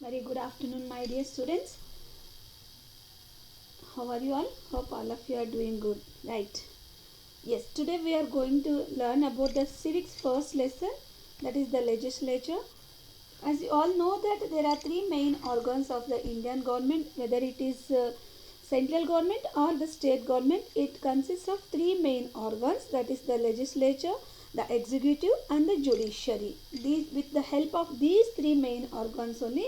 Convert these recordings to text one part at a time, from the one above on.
Very good afternoon, my dear students. How are you all? Hope all of you are doing good, right? Yes, today we are going to learn about the civics first lesson, that is the legislature. As you all know that there are three main organs of the Indian government, whether it is central government or the state government. It consists of three main organs, that is the legislature, the executive and the judiciary. With the help of these three main organs only,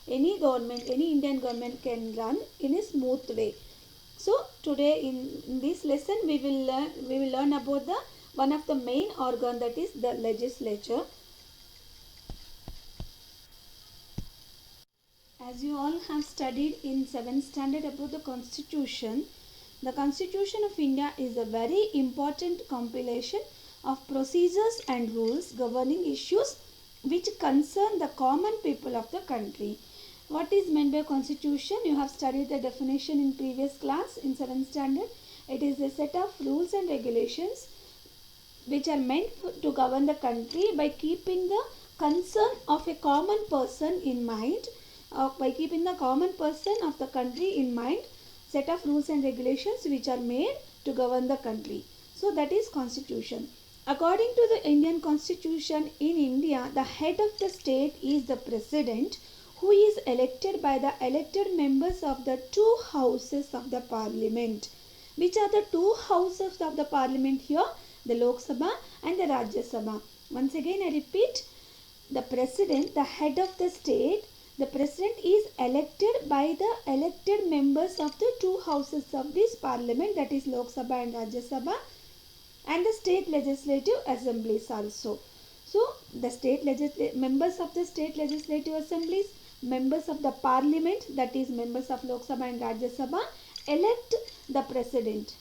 any government, any Indian government can run in a smooth way. So today in this lesson we will learn about the one of the main organ, that is the legislature. As you all have studied in 7th standard about the Constitution, the Constitution of India is a very important compilation of procedures and rules governing issues which concern the common people of the country. What is meant by Constitution? You have studied the definition in previous class in 7th standard. It is a set of rules and regulations which are meant to govern the country by keeping the concern of a common person in mind. By keeping the common person of the country in mind, set of rules and regulations which are made to govern the country. So that is Constitution. According to the Indian Constitution, in India, the head of the state is the President, who is elected by the elected members of the two houses of the Parliament. Which are the two houses of the Parliament here? The Lok Sabha and the Rajya Sabha. Once again I repeat, the President, the head of the state, the President is elected by the elected members of the two houses of this Parliament, that is Lok Sabha and Rajya Sabha, and the state legislative assemblies also. So the members of the state legislative assemblies, members of the Parliament, that is members of Lok Sabha and Rajya Sabha, elect the President.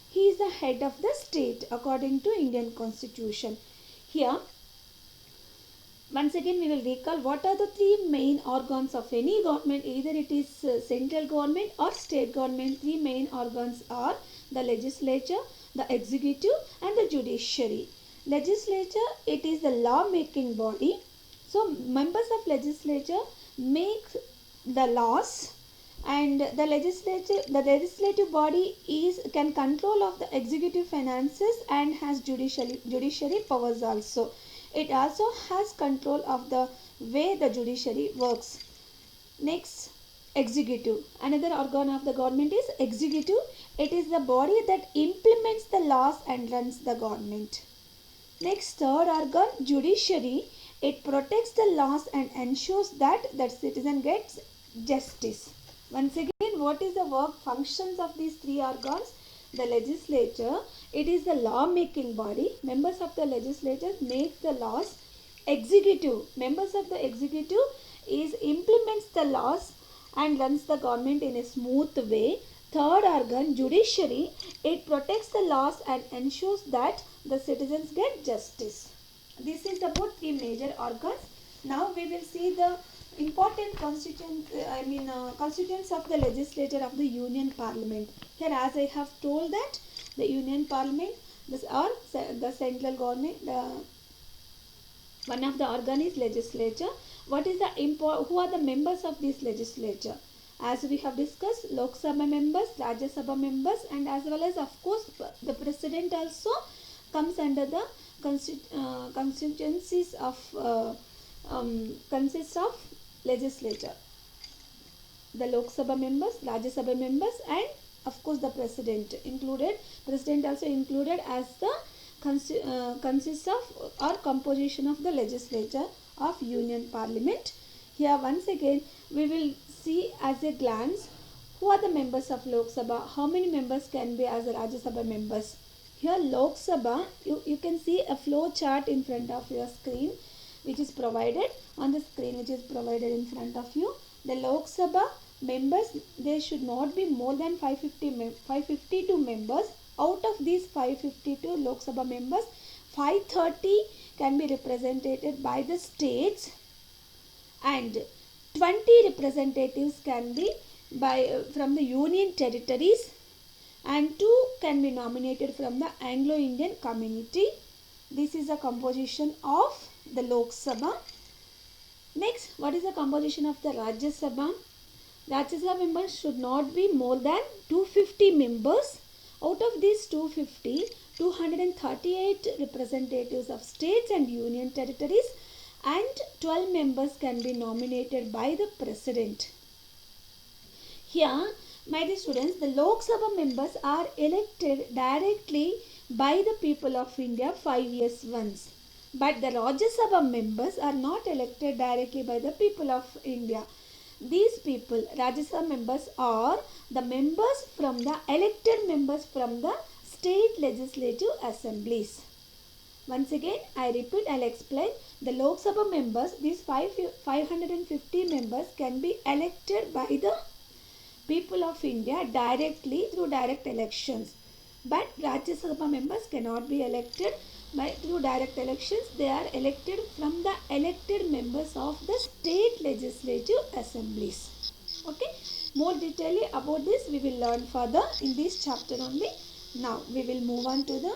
He is the head of the state according to Indian Constitution. Here, once again we will recall what are the three main organs of any government, either it is central government or state government. Three main organs are the legislature, the executive and the judiciary. Legislature, it is the law making body. So members of legislature make the laws, and the legislative body can control of the executive finances and has judiciary powers also. It also has control of the way the judiciary works. Next, executive. Another organ of the government is executive. It is the body that implements the laws and runs the government. Next, third organ, judiciary. It protects the laws and ensures that the citizen gets justice. Once again, what is the work functions of these three organs? The legislature, it is the law making body. Members of the legislature make the laws. Executive, members of the executive implements the laws and runs the government in a smooth way. Third organ, judiciary, it protects the laws and ensures that the citizens get justice. This is about three major organs. Now we will see the important constituents of the legislature of the Union Parliament. Here, as I have told that the Union Parliament, the central government, one of the organ is legislature. What is who are the members of this legislature? As we have discussed, Lok Sabha members, Rajya Sabha members, and as well as of course the President also comes under the constituencies of consists of legislature. The Lok Sabha members, Rajya Sabha members, and of course the President included. President also included as the consists of or composition of the legislature of Union Parliament. Here once again we will see as a glance who are the members of Lok Sabha, how many members can be as a Rajya Sabha members. Here Lok Sabha, you can see a flow chart in front of your screen, which is provided on the screen, which is provided in front of you. The Lok Sabha members, there should not be more than 552 members. Out of these 552 Lok Sabha members, 530 can be represented by the states and 20 representatives can be from the union territories, and 2 can be nominated from the Anglo-Indian community. This is a composition of the Lok Sabha. Next, What is the composition of the Rajya Sabha? Rajya Sabha members should not be more than 250 members. Out of these 250, 238 representatives of states and union territories and 12 members can be nominated by the president. Here, my dear students, the Lok Sabha members are elected directly by the people of India 5 years once. But the Rajya Sabha members are not elected directly by the people of India. These people, Rajya Sabha members, are the members from the elected members from the state legislative assemblies. Once again, I repeat, I'll explain. The Lok Sabha members, these 550 members can be elected by the people of India directly through direct elections. But Rajya Sabha members cannot be elected through direct elections. They are elected from the elected members of the state legislative assemblies. Okay. More detail about this we will learn further in this chapter only. Now we will move on to the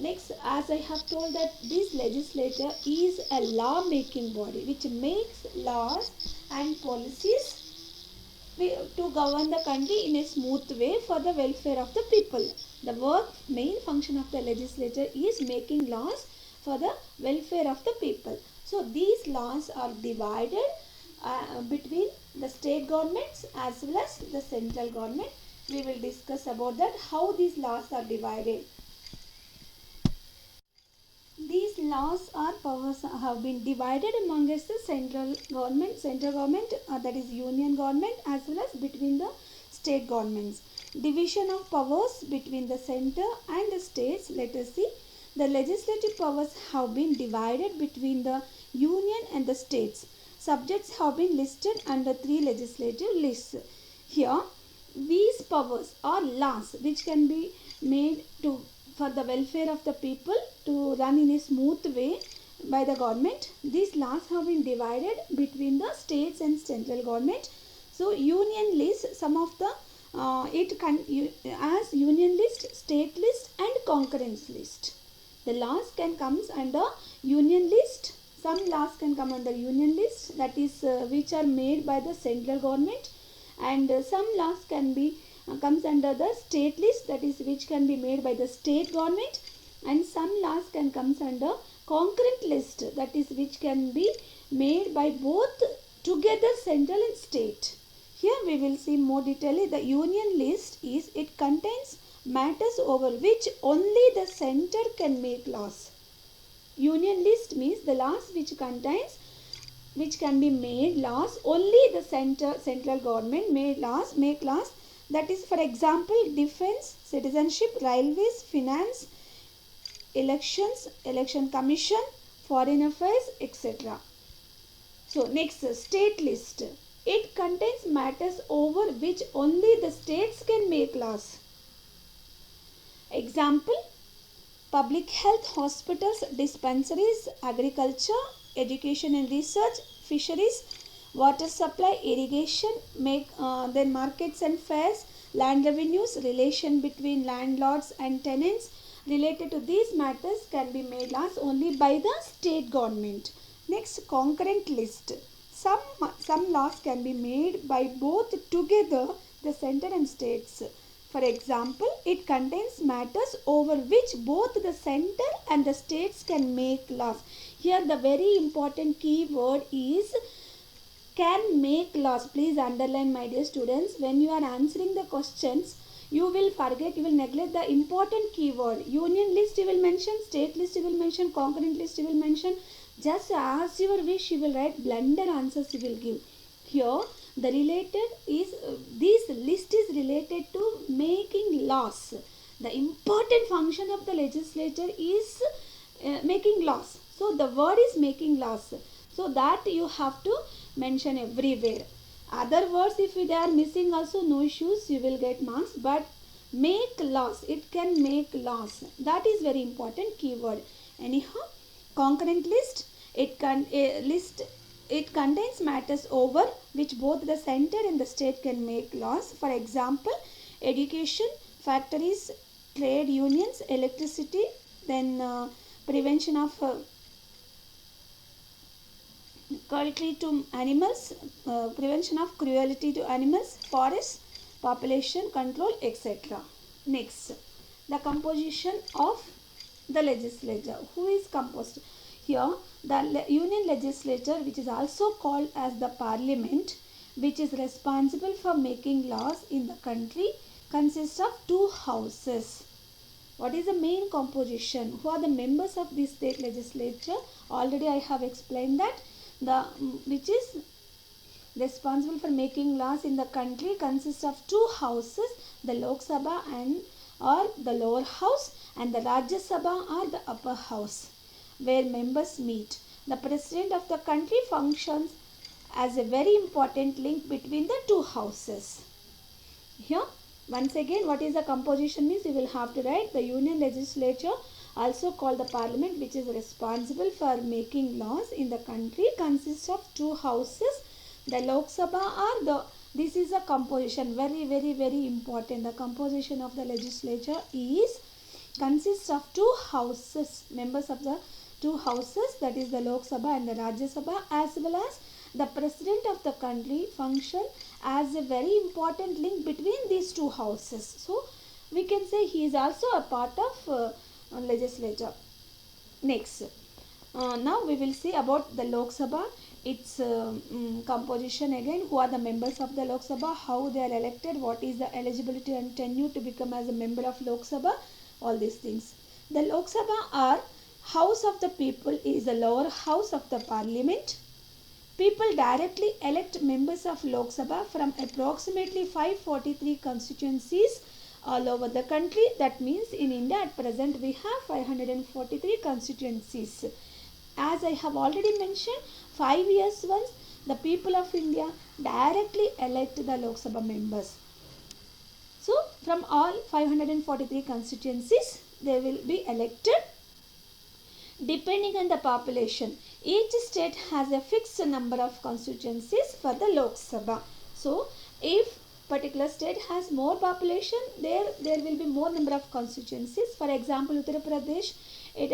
next. As I have told that this legislature is a law making body which makes laws and policies to govern the country in a smooth way for the welfare of the people. The main function of the legislature is making laws for the welfare of the people. So these laws are divided between the state governments as well as the central government. We will discuss about that, how these laws are divided. These laws or powers have been divided amongst the central government that is union government, as well as between the state governments. Division of powers between the center and the states. Let us see. The legislative powers have been divided between the union and the states. Subjects have been listed under 3 legislative lists. Here, these powers are laws which can be made for the welfare of the people to run in a smooth way by the government. These laws have been divided between the states and central government. So union list, some of the as union list, state list and concurrence list. The laws can come under union list. Some laws can come under union list, that is which are made by the central government, and some laws can be comes under the state list, that is which can be made by the state government, and some laws can comes under concurrent list, that is which can be made by both together central and state. Here we will see more detail. The union list it contains matters over which only the center can make laws. Union list means the laws which can be made laws, only the central government make laws. That is, for example, defense, citizenship, railways, finance, elections, election commission, foreign affairs, etc. So next, state list. It contains matters over which only the states can make laws. Example, public health, hospitals, dispensaries, agriculture, education and research, fisheries, water supply, irrigation, then markets and fairs, land revenues, relation between landlords and tenants. Related to these matters can be made laws only by the state government. Next, concurrent list. Some laws can be made by both together, the center and states. For example, it contains matters over which both the center and the states can make laws. Here the very important key word is can make laws. Please underline, my dear students. When you are answering the questions, you will neglect the important keyword. Union list you will mention, state list you will mention, concurrent list you will mention. Just as your wish you will write, blunder answers you will give. Here this list is related to making laws. The important function of the legislature is making laws. So the word is making laws. So that you have to mention everywhere. Other words, if they are missing also, no issues, you will get marks. But make laws, it can make laws. That is very important keyword. Anyhow, concurrent list, it contains matters over which both the center and the state can make laws. For example, education, factories, trade unions, electricity, then prevention of cruelty to animals, prevention of cruelty to animals, forests, population control, etc. Next, the composition of the legislature. Who is composed? Here, the union legislature, which is also called as the parliament, which is responsible for making laws in the country, consists of two houses. What is the main composition? Who are the members of the state legislature? Already I have explained that the which is responsible for making laws in the country consists of two houses, the Lok Sabha and or the lower house, and the Rajya Sabha or the upper house, where members meet. The president of the country functions as a very important link between the two houses. Here, once again, what is the composition means you will have to write the union legislature, also called the parliament, which is responsible for making laws in the country, consists of two houses. The Lok Sabha or this is a composition, very important. The composition of the legislature consists of two houses, members of the two houses, that is the Lok Sabha and the Rajya Sabha, as well as the president of the country function as a very important link between these two houses. So we can say he is also a part of legislature. Next, now we will see about the Lok Sabha, its composition again. Who are the members of the Lok Sabha, how they are elected, what is the eligibility and tenure to become as a member of Lok Sabha, all these things. The Lok Sabha are House of the People, is the lower house of the parliament. People directly elect members of Lok Sabha from approximately 543 constituencies all over the country. That means in India at present we have 543 constituencies. As I have already mentioned, 5 years once the people of India directly elect the Lok Sabha members. So from all 543 constituencies they will be elected depending on the population. Each state has a fixed number of constituencies for the Lok Sabha. So if particular state has more population, there will be more number of constituencies. For example, Uttar Pradesh, it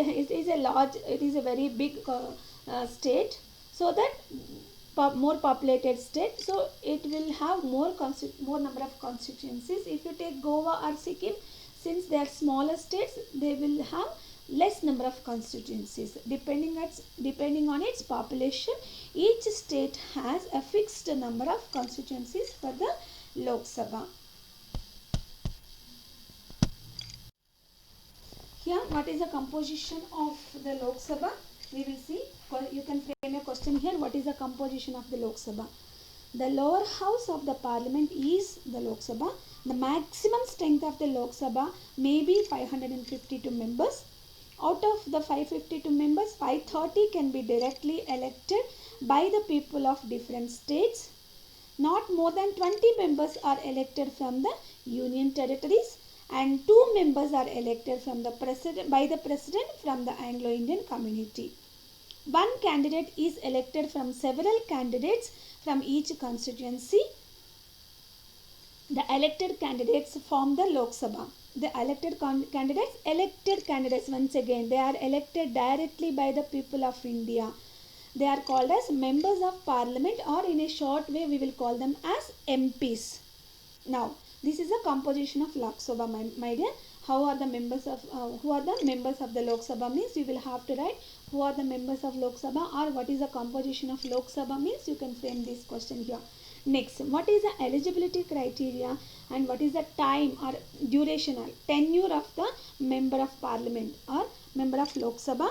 is a very big state, so that more populated state, so it will have more number of constituencies. If you take Goa or Sikkim, since they are smaller states, they will have less number of constituencies. Depending on its population, each state has a fixed number of constituencies for the Lok Sabha. Here, what is the composition of the Lok Sabha? We will see. You can frame a question here. What is the composition of the Lok Sabha? The lower house of the parliament is the Lok Sabha. The maximum strength of the Lok Sabha may be 552 members. Out of the 552 members, 530 can be directly elected by the people of different states. Not more than 20 members are elected from the union territories, and 2 members are elected from the by the president from the Anglo-Indian community. One candidate is elected from several candidates from each constituency. The elected candidates form the Lok Sabha. The elected candidates, once again, they are elected directly by the people of India. They are called as members of parliament, or in a short way we will call them as MPs. Now, this is the composition of Lok Sabha, my dear. Who are the members of the Lok Sabha means you will have to write who are the members of Lok Sabha, or what is the composition of Lok Sabha means you can frame this question here. Next, what is the eligibility criteria and what is the time or duration or tenure of the member of parliament or member of Lok Sabha?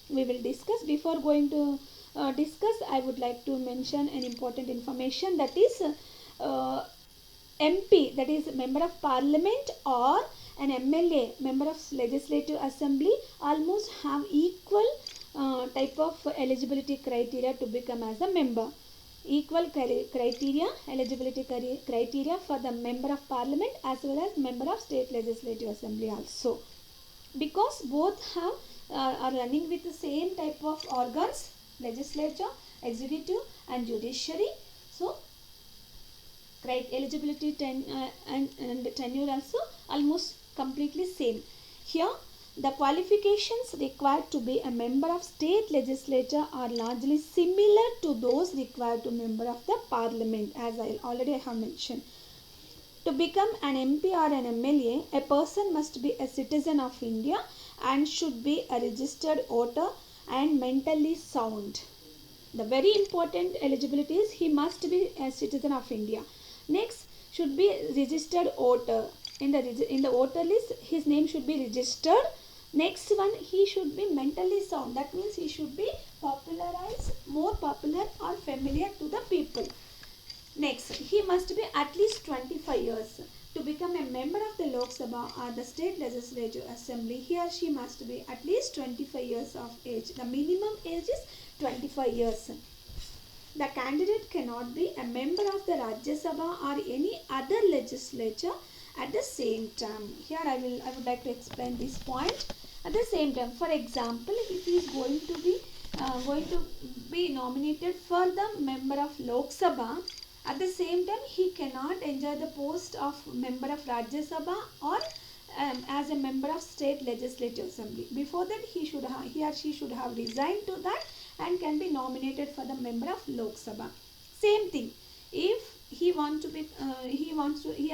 We will discuss. Before going to discuss, I would like to mention an important information, that is MP, that is member of parliament, or an MLA, member of legislative assembly, almost have equal type of eligibility criteria to become as a member. Equal criteria, eligibility criteria for the member of parliament as well as member of state legislative assembly also, because both have are running with the same type of organs, legislature, executive and judiciary. So eligibility and tenure also almost completely same. Here The qualifications required to be a member of state legislature are largely similar to those required to member of the parliament, as I already have mentioned. To become an MP or an MLA, a person must be a citizen of India and should be a registered voter and mentally sound. The very important eligibility is he must be a citizen of India. Next, should be registered voter. In the voter list, his name should be registered. Next one, he should be mentally sound. That means he should be more popular or familiar to the people. Next, he must be at least 25 years. To become a member of the Lok Sabha or the State Legislative Assembly, he or she must be at least 25 years of age. The minimum age is 25 years. The candidate cannot be a member of the Rajya Sabha or any other legislature at the same time. Here I would like to explain this point. At the same time, for example, if he is going to be nominated for the member of Lok Sabha, at the same time he cannot enjoy the post of member of Rajya Sabha or as a member of State Legislative Assembly. Before that, he or she should have resigned to that and can be nominated for the member of Lok Sabha. Same thing, if he or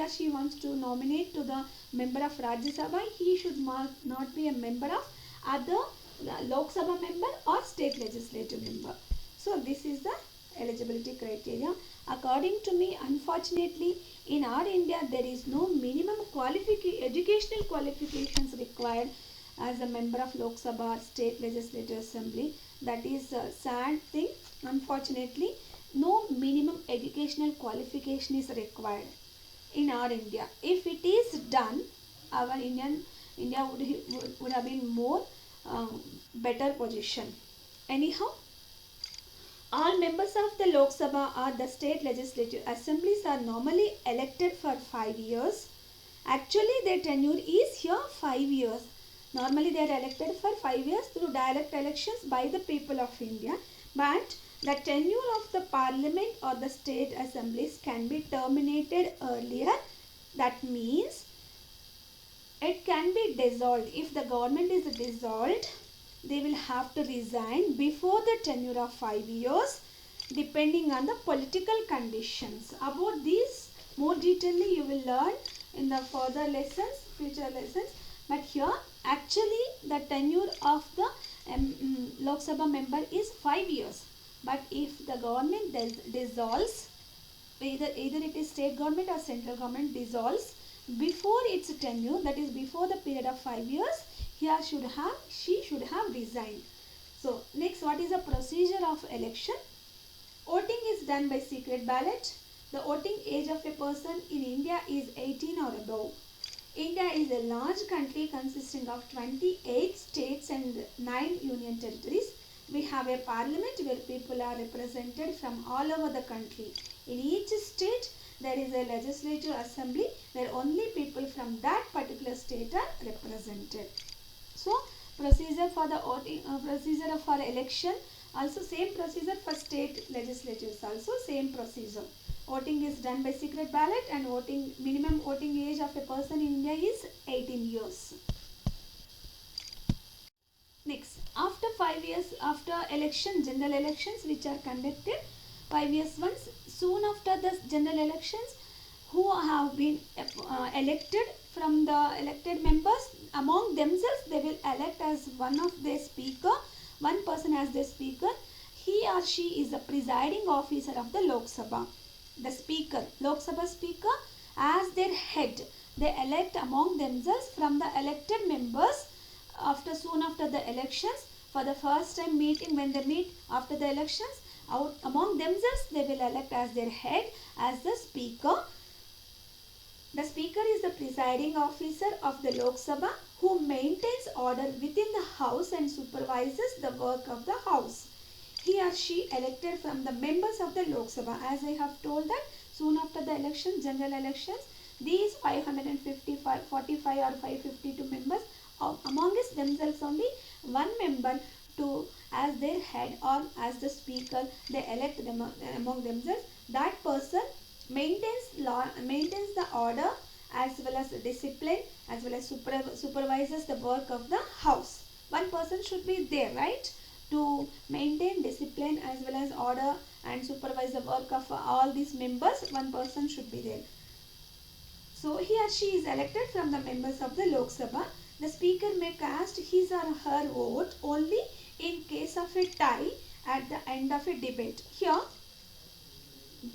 she wants to nominate to the member of Rajya Sabha, he should not be a member of other Lok Sabha member or State Legislative member. So this is the eligibility criteria. According to me, unfortunately, in our India, there is no minimum educational qualifications required as a member of Lok Sabha or State Legislative Assembly. That is a sad thing. Unfortunately, no minimum educational qualification is required in our India. If it is done, our India would have been more better position. Anyhow, all members of the Lok Sabha or the State Legislative Assemblies are normally elected for 5 years. Actually, their tenure is here 5 years. Normally, they are elected for 5 years through direct elections by the people of India. But the tenure of the Parliament or the State Assemblies can be terminated earlier. That means it can be dissolved. If the government is dissolved, they will have to resign before the tenure of 5 years, depending on the political conditions. About these more detailedly you will learn in the further lessons, future lessons. But here actually the tenure of the Lok Sabha member is 5 years. But if the government dissolves, either it is state government or central government dissolves before its tenure, that is before the period of 5 years, she should have resigned. So next, what is the procedure of election? Voting is done by secret ballot. The voting age of a person in India is 18 or above. India is a large country consisting of 28 states and 9 union territories. We have a parliament where people are represented from all over the country. In each state, there is a legislative assembly where only people from that particular state are represented. So, procedure for the procedure for election, also same procedure for state legislatures, also same procedure. Voting is done by secret ballot and minimum voting age of a person in India is 18 years. Next, after 5 years, after general elections which are conducted 5 years once, soon after the general elections, who have been elected from the elected members, among themselves they will elect as one person as their speaker. He or she is the presiding officer of the Lok Sabha. The speaker, Lok Sabha speaker, as their head, they elect among themselves from the elected members. Soon after the elections, for the first time meeting, when they meet after the elections, among themselves they will elect as their head as the speaker. The speaker is the presiding officer of the Lok Sabha who maintains order within the house and supervises the work of the house. He or she elected from the members of the Lok Sabha. As I have told that soon after the election, general elections, these 45 or 552 members, amongst themselves only one member as their head or as the speaker, they elect them among themselves. That person maintains the order as well as discipline, as well as supervises the work of the house. One person should be there, right, to maintain discipline as well as order and supervise the work of all these members. One person should be there. So he or she is elected from the members of the Lok Sabha. The speaker may cast his or her vote only in case of a tie at the end of a debate. Here,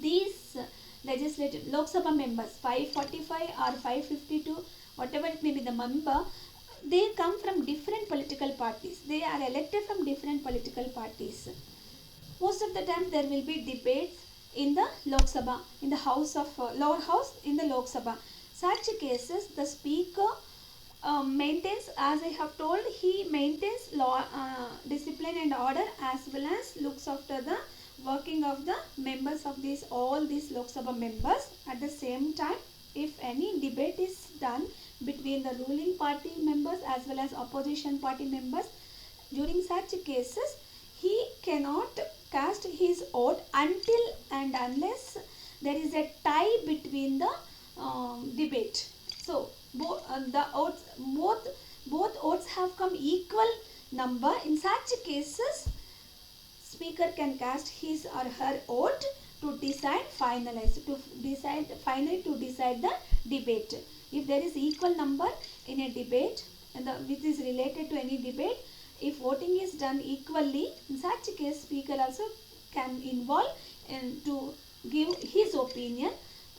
these legislative Lok Sabha members, 545 or 552, whatever it may be the member, they come from different political parties. They are elected from different political parties. Most of the time there will be debates in the Lok Sabha, in the house of lower house, in the Lok Sabha. Such cases, the speaker maintains, as I have told, he maintains law, discipline and order, as well as looks after the working of the members of these all these Lok Sabha members. At the same time, if any debate is done between the ruling party members as well as opposition party members, during such cases he cannot cast his vote until and unless there is a tie between the debate. So both votes have come equal number. In such cases, speaker can cast his or her vote to decide finally to decide the debate. If there is equal number in a debate and which is related to any debate, if voting is done equally, in such case speaker also can involve in to give his opinion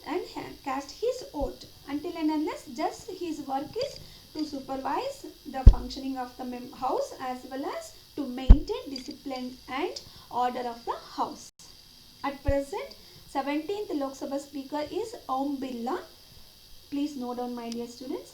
and cast his vote. Until and unless just his work is to supervise the functioning of the house as well as to maintain discipline and order of the house. At present, 17th Lok Sabha speaker is Om Birla. Please note down, my dear students.